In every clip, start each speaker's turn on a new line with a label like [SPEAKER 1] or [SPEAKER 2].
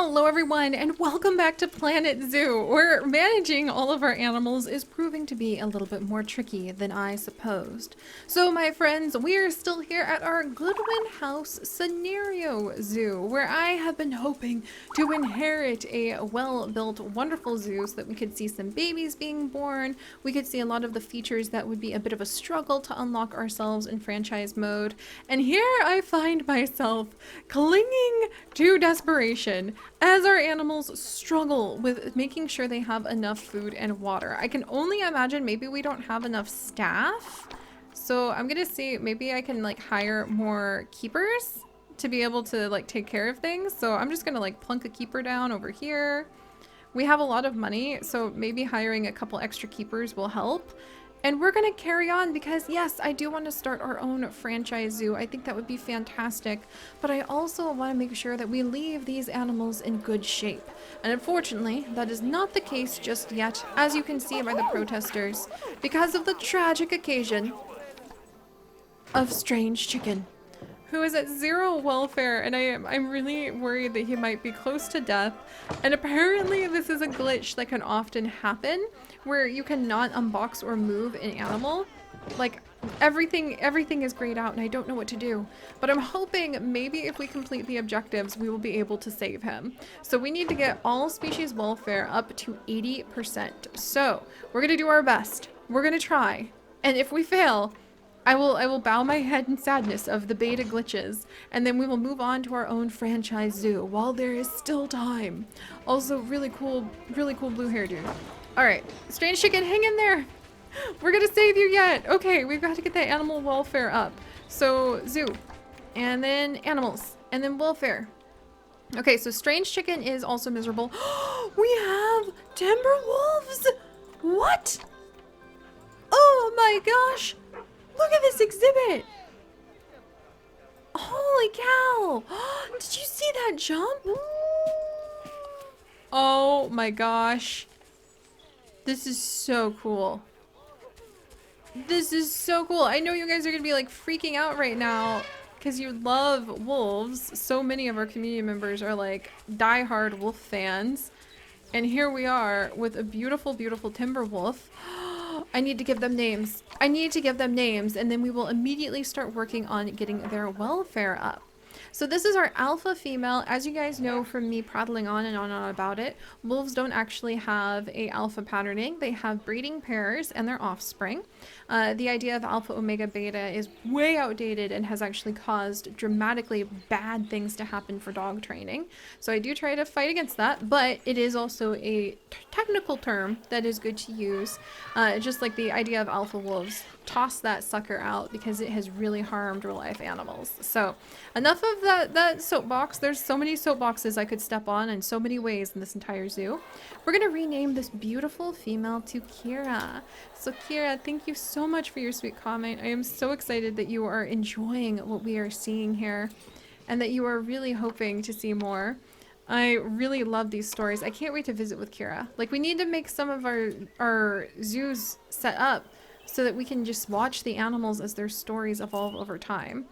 [SPEAKER 1] Hello everyone and welcome back to Planet Zoo, where managing all of our animals is proving to be a little bit more tricky than I supposed. So my friends, we are still here at our Goodwin House Scenario Zoo, where I have been hoping to inherit a well-built, wonderful zoo so that we could see some babies being born. We could see a lot of the features that would be a bit of a struggle to unlock ourselves in franchise mode. And here I find myself clinging to desperation as our animals struggle with making sure they have enough food and water. I can only imagine maybe we don't have enough staff. So I'm gonna see, maybe I can like hire more keepers to be able to like take care of things. So I'm just gonna like plunk a keeper down over here. We have a lot of money, so maybe hiring a couple extra keepers will help. And we're gonna carry on because yes, I do want to start our own franchise zoo. I think that would be fantastic, but I also want to make sure that we leave these animals in good shape. And unfortunately, that is not the case just yet, as you can see by the protesters, because of the tragic occasion of Strange Chicken, who is at 0 welfare, and I'm really worried that he might be close to death. And apparently this is a glitch that can often happen, where you cannot unbox or move an animal. Like, everything is grayed out and I don't know what to do. But I'm hoping maybe if we complete the objectives, we will be able to save him. So we need to get all species welfare up to 80%. So we're gonna do our best. We're gonna try. And if we fail, I will bow my head in sadness of the beta glitches, and then we will move on to our own franchise zoo while there is still time. Also, really cool blue hair dude. All right, Strange Chicken, hang in there. We're gonna save you yet. Okay, we've got to get that animal welfare up. So zoo, and then animals, and then welfare. Okay, so Strange Chicken is also miserable. We have timber wolves. What? Oh my gosh. Look at this exhibit! Holy cow! Did you see that jump? Oh my gosh. This is so cool. This is so cool. I know you guys are gonna be like freaking out right now because you love wolves. So many of our community members are like diehard wolf fans. And here we are with a beautiful, beautiful timber wolf. I need to give them names. I need to give them names, and then we will immediately start working on getting their welfare up. So this is our alpha female. As you guys know from me prattling on and on about it, wolves don't actually have a alpha patterning. They have breeding pairs and their offspring. The idea of alpha, omega, beta is way outdated and has actually caused dramatically bad things to happen for dog training. So I do try to fight against that, but it is also a technical term that is good to use. Just like the idea of alpha wolves. Toss that sucker out because it has really harmed real life animals. So enough of that soapbox. There's so many soapboxes I could step on in so many ways in this entire zoo. We're gonna rename this beautiful female to Kira. So Kira, thank you so much for your sweet comment. I am so excited that you are enjoying what we are seeing here and that you are really hoping to see more. I really love these stories. I can't wait to visit with Kira. Like, we need to make some of our zoos set up so that we can just watch the animals as their stories evolve over time.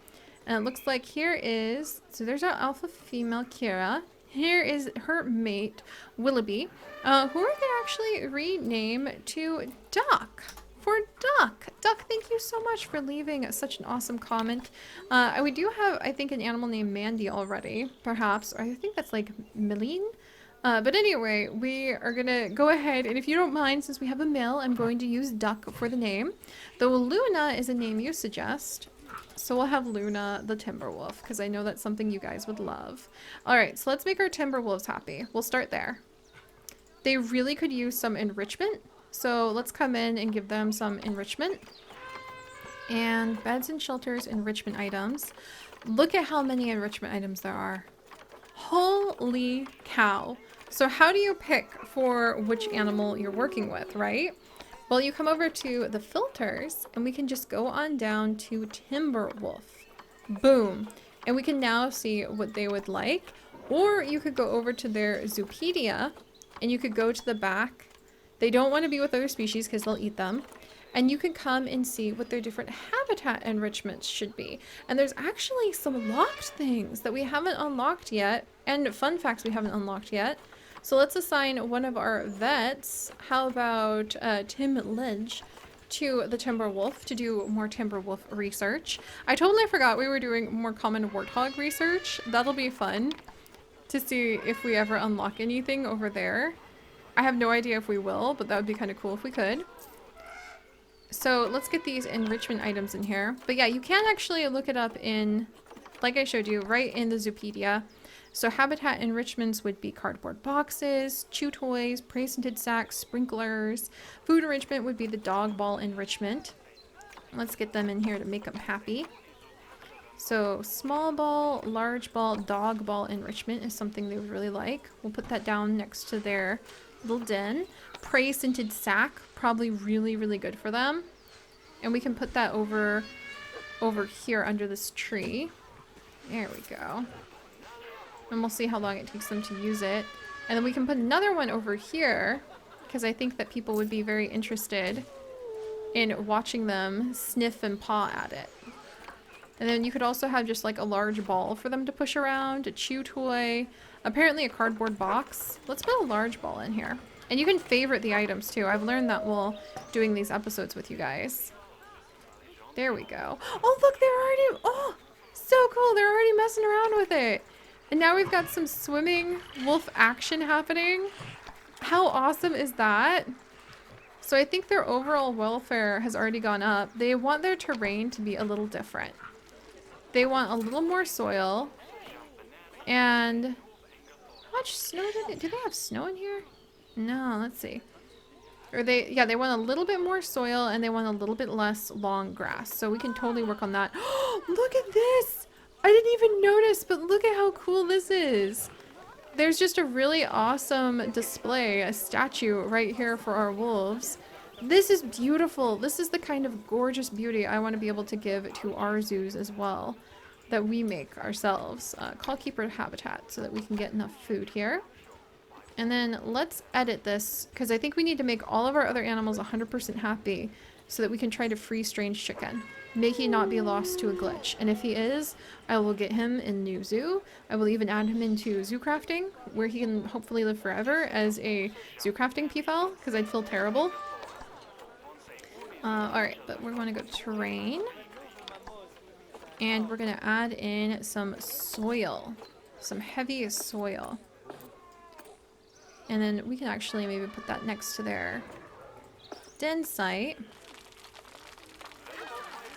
[SPEAKER 1] And it looks like here is, so there's our alpha female Kira. Here is her mate, Willoughby, who we're gonna actually rename to Duck. For Duck. Duck, thank you so much for leaving such an awesome comment. We do have, I think, an animal named Mandy already, perhaps. Or I think that's like Milene. But anyway, we are gonna go ahead, and if you don't mind, since we have a male, I'm going to use Duck for the name. Though Luna is a name you suggest, so we'll have Luna the Timberwolf, because I know that's something you guys would love. Alright, so let's make our Timberwolves happy. We'll start there. They really could use some enrichment, so let's come in and give them some enrichment. And beds and shelters, enrichment items. Look at how many enrichment items there are. Holy cow. So how do you pick for which animal you're working with, right? Well, you come over to the filters and we can just go on down to Timberwolf. Boom. And we can now see what they would like. Or you could go over to their Zoopedia and you could go to the back. They don't want to be with other species because they'll eat them. and you can come and see what their different habitat enrichments should be. And there's actually some locked things that we haven't unlocked yet, and fun facts we haven't unlocked yet. So let's assign one of our vets. How about Tim Ledge to the timber wolf to do more timber wolf research. I totally forgot we were doing more common warthog research. That'll be fun to see if we ever unlock anything over there. I have no idea if we will, but that would be kind of cool if we could. So let's get these enrichment items in here. But yeah, you can actually look it up in, like I showed you, right in the Zoopedia. So habitat enrichments would be cardboard boxes, chew toys, prey-scented sacks, sprinklers. Food enrichment would be the dog ball enrichment. Let's get them in here to make them happy. So small ball, large ball, dog ball enrichment is something they would really like. We'll put that down next to their little den. Prey-scented sack, probably really, really good for them. And we can put that over here under this tree. There we go. And we'll see how long it takes them to use it. And then we can put another one over here, because I think that people would be very interested in watching them sniff and paw at it. And then you could also have just like a large ball for them to push around, a chew toy, apparently a cardboard box. Let's put a large ball in here. And you can favorite the items too. I've learned that while doing these episodes with you guys. There we go. Oh, look, they're already, oh, so cool. They're already messing around with it. And now we've got some swimming wolf action happening. How awesome is that? So I think their overall welfare has already gone up. They want their terrain to be a little different. They want a little more soil. And how much snow do they have snow in here? No, let's see. Or they want a little bit more soil and they want a little bit less long grass. So we can totally work on that. Look at this! I didn't even notice, but look at how cool this is. There's just a really awesome display, a statue right here for our wolves. This is beautiful. This is the kind of gorgeous beauty I want to be able to give to our zoos as well, that we make ourselves. Call keeper habitat so that we can get enough food here. And then let's edit this, because I think we need to make all of our other animals 100% happy so that we can try to free strange chicken. May he not be lost to a glitch. And if he is, I will get him in new zoo. I will even add him into zoo crafting, where he can hopefully live forever as a zoo crafting peafowl, because I'd feel terrible. Alright, but we're going to go to terrain. And we're going to add in some soil. Some heavy soil. And then we can actually maybe put that next to their den site.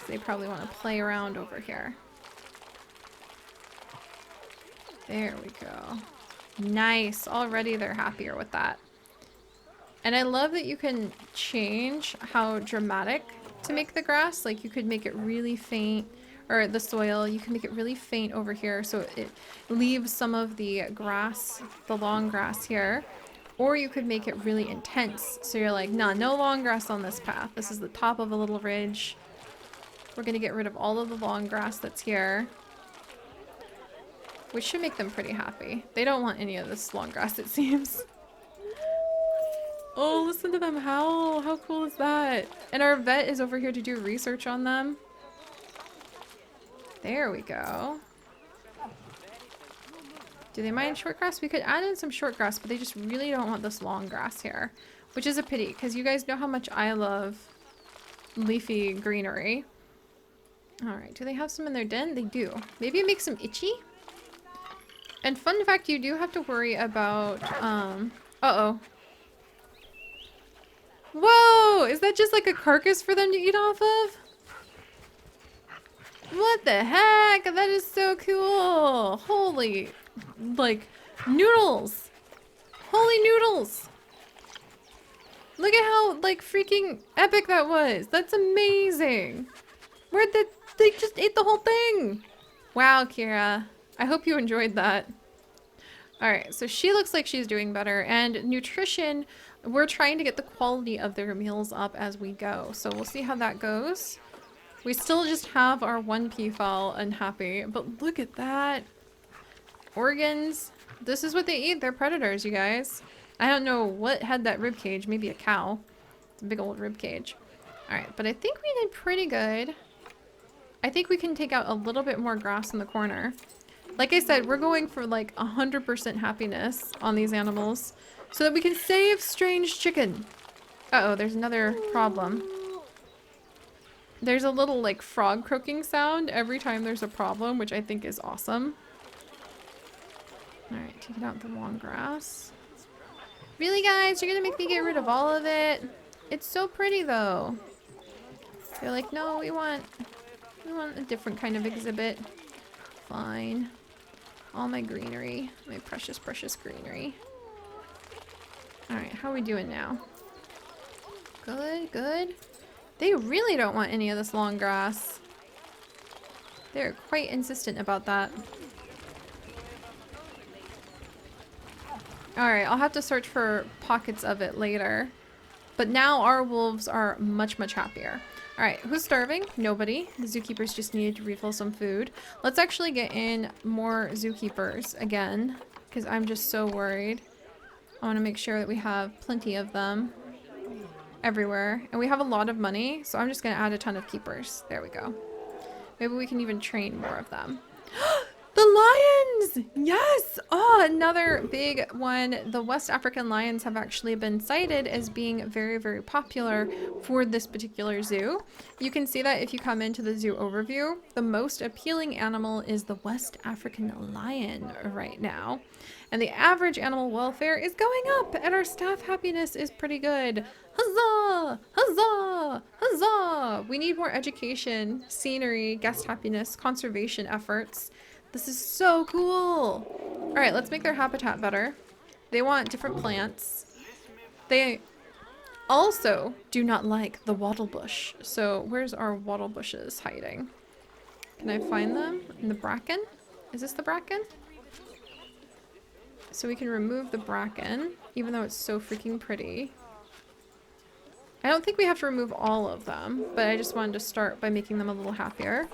[SPEAKER 1] They probably want to play around over here. There we go. Nice. Already they're happier with that. And I love that you can change how dramatic to make the grass. Like you could make it really faint, or the soil, you can make it really faint over here so it leaves some of the grass, the long grass here. Or you could make it really intense. So you're like, nah, no long grass on this path. This is the top of a little ridge. We're going to get rid of all of the long grass that's here. Which should make them pretty happy. They don't want any of this long grass, it seems. Oh, listen to them howl. How cool is that? And our vet is over here to do research on them. There we go. Do they mind short grass? We could add in some short grass, but they just really don't want this long grass here. Which is a pity, because you guys know how much I love leafy greenery. Alright, do they have some in their den? They do. Maybe it makes them itchy? And fun fact, you do have to worry about, uh-oh. Whoa! Is that just like a carcass for them to eat off of? What the heck? That is so cool! Holy, like, noodles! Holy noodles! Look at how, like, freaking epic that was! That's amazing! Where'd they just ate the whole thing! Wow, Kira. I hope you enjoyed that. Alright, so she looks like she's doing better. And nutrition, we're trying to get the quality of their meals up as we go. So we'll see how that goes. We still just have our one peafowl unhappy. But look at that. Organs. This is what they eat. They're predators, you guys. I don't know what had that rib cage. Maybe a cow. It's a big old rib cage. Alright, but I think we did pretty good. I think we can take out a little bit more grass in the corner. Like I said, we're going for like 100% happiness on these animals so that we can save strange chicken. Uh-oh, there's another problem. There's a little like frog croaking sound every time there's a problem, which I think is awesome. Alright, taking out the long grass. Really, guys? You're gonna make me get rid of all of it? It's so pretty, though. They're like, no, we want a different kind of exhibit. Fine. All my greenery. My precious, precious greenery. Alright, how are we doing now? Good, good. They really don't want any of this long grass. They're quite insistent about that. Alright, I'll have to search for pockets of it later. But now our wolves are much, much happier. Alright, who's starving? Nobody. The zookeepers just needed to refill some food. Let's actually get in more zookeepers again, because I'm just so worried. I want to make sure that we have plenty of them everywhere. And we have a lot of money, so I'm just going to add a ton of keepers. There we go. Maybe we can even train more of them. The lions! Yes! Oh, another big one. The West African lions have actually been cited as being very, very popular for this particular zoo. You can see that if you come into the zoo overview. The most appealing animal is the West African lion right now. And the average animal welfare is going up, and our staff happiness is pretty good. Huzzah! Huzzah! Huzzah! We need more education, scenery, guest happiness, conservation efforts. This is so cool. All right, let's make their habitat better. They want different plants. They also do not like the wattle bush. So where's our wattle bushes hiding? Can I find them in the bracken? Is this the bracken? So we can remove the bracken, even though it's so freaking pretty. I don't think we have to remove all of them, but I just wanted to start by making them a little happier.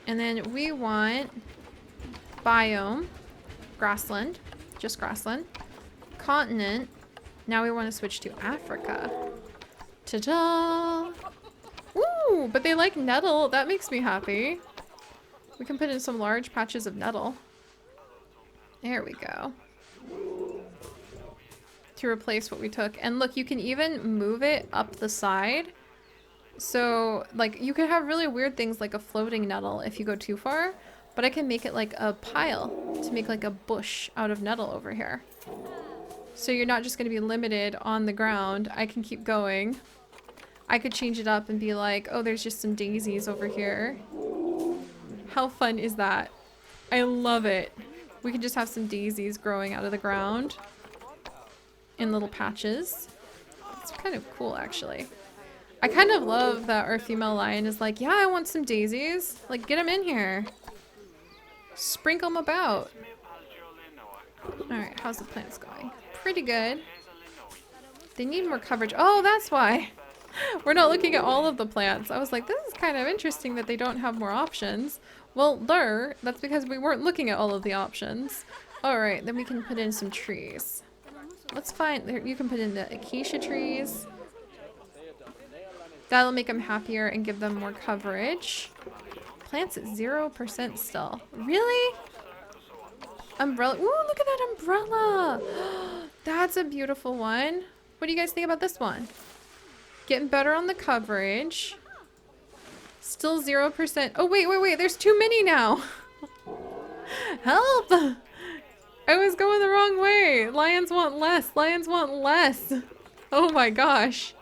[SPEAKER 1] And then we want biome, grassland, just grassland, continent. Now we want to switch to Africa. Ta-da! Ooh, but they like nettle. That makes me happy. We can put in some large patches of nettle. There we go. To replace what we took. And look, you can even move it up the side. So, like, you could have really weird things like a floating nettle if you go too far, but I can make it like a pile to make like a bush out of nettle over here. So you're not just going to be limited on the ground. I can keep going. I could change it up and be like, oh, there's just some daisies over here. How fun is that? I love it. We can just have some daisies growing out of the ground in little patches. It's kind of cool, actually. I kind of love that our female lion is like, yeah, I want some daisies. Like, get them in here. Sprinkle them about. Alright, how's the plants going? Pretty good. They need more coverage. Oh, that's why. We're not looking at all of the plants. I was like, this is kind of interesting that they don't have more options. Well, that's because we weren't looking at all of the options. Alright, then we can put in some trees. Let's find, you can put in the acacia trees. That'll make them happier and give them more coverage. Plants at 0% still. Really? Umbrella. Ooh, look at that umbrella. That's a beautiful one. What do you guys think about this one? Getting better on the coverage. Still 0%. Oh, wait. There's too many now. Help. I was going the wrong way. Lions want less. Lions want less. Oh my gosh.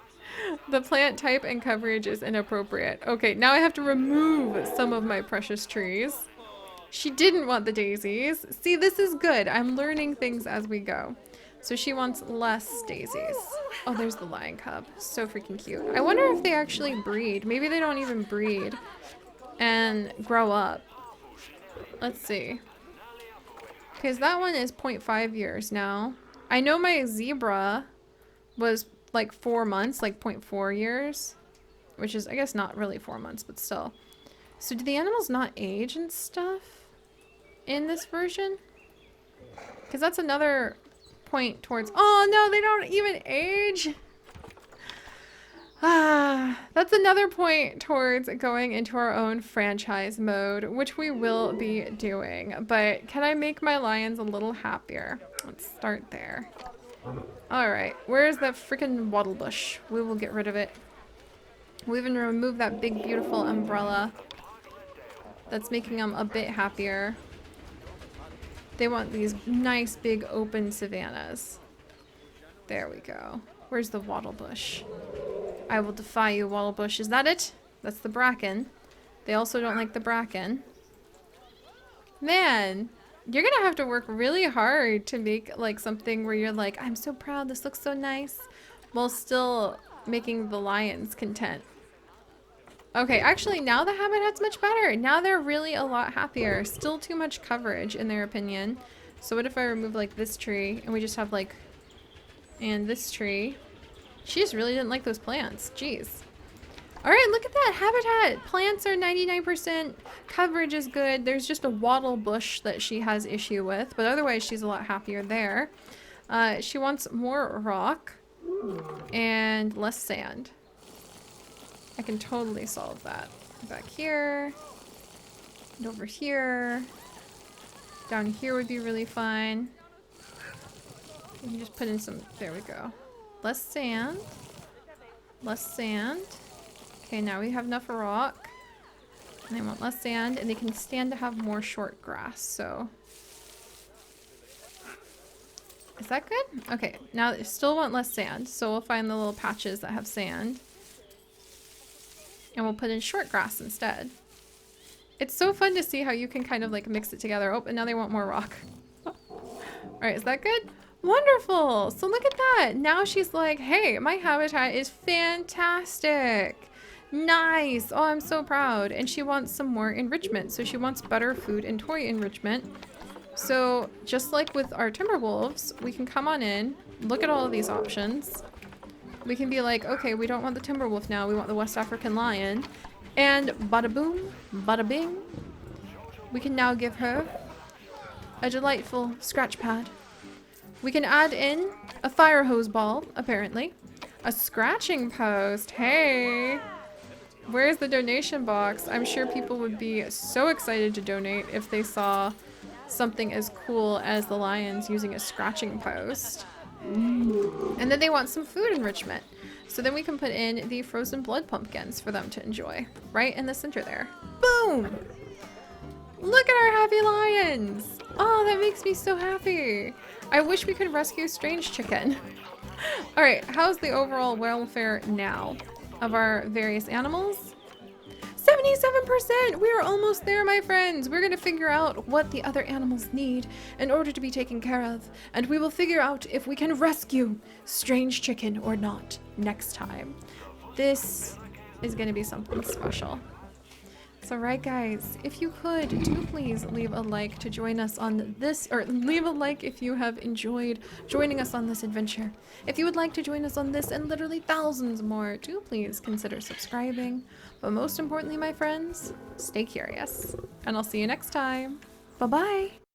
[SPEAKER 1] The plant type and coverage is inappropriate. Okay, now I have to remove some of my precious trees. She didn't want the daisies. See, this is good. I'm learning things as we go. So she wants less daisies. Oh, there's the lion cub. So freaking cute. I wonder if they actually breed. Maybe they don't even breed and grow up. Let's see. Because that one is 0.5 years now. I know my zebra was like 4 months, like 0.4 years, which is, I guess, not really 4 months, but still. So do the animals not age and stuff in this version? Because that's another point towards, oh no, they don't even age. That's another point towards going into our own franchise mode, which we will be doing. But can I make my lions a little happier? Let's start there. All right, where's that freaking wattle bush? We will get rid of it. We'll even remove that big, beautiful umbrella. That's making them a bit happier. They want these nice, big, open savannas. There we go. Where's the wattle bush? I will defy you, wattle bush. Is that it? That's the bracken. They also don't like the bracken. Man, you're gonna have to work really hard to make like something where you're like, I'm so proud, this looks so nice, while still making the lions content. Okay, actually now the habitat's much better. Now they're really a lot happier. Still too much coverage in their opinion. So what if I remove like this tree and we just have like, and this tree. She just really didn't like those plants. Jeez. All right, look at that habitat. Plants are 99%. Coverage is good. There's just a wattle bush that she has issue with, but otherwise she's a lot happier there. She wants more rock and less sand. I can totally solve that. Back here and over here. Down here would be really fine. You can just put in some, there we go. Less sand. Less sand. Okay, now we have enough rock. And they want less sand, and they can stand to have more short grass, so. Is that good? Okay, now they still want less sand, so we'll find the little patches that have sand. And we'll put in short grass instead. It's so fun to see how you can kind of like mix it together. Oh, and now they want more rock. Alright, is that good? Wonderful! So look at that! Now she's like, hey, my habitat is fantastic! Nice! Oh, I'm so proud. And she wants some more enrichment. So she wants better food and toy enrichment. So just like with our timber wolves, we can come on in, look at all of these options. We can be like, okay, we don't want the timber wolf now, we want the West African lion. And bada boom, bada bing. We can now give her a delightful scratch pad. We can add in a fire hose ball, apparently. A scratching post, hey! Where's the donation box? I'm sure people would be so excited to donate if they saw something as cool as the lions using a scratching post. And then they want some food enrichment. So then we can put in the frozen blood pumpkins for them to enjoy. Right in the center there. Boom! Look at our happy lions! Oh, that makes me so happy. I wish we could rescue Strange Chicken. All right, how's the overall welfare now of our various animals? 77%! We are almost there, my friends. We're gonna figure out what the other animals need in order to be taken care of. And we will figure out if we can rescue Strange Chicken or not next time. This is gonna be something special. So right guys, if you could, do please leave a like to join us on this, or leave a like if you have enjoyed joining us on this adventure. If you would like to join us on this and literally thousands more, do please consider subscribing. But most importantly, my friends, stay curious. And I'll see you next time. Bye-bye.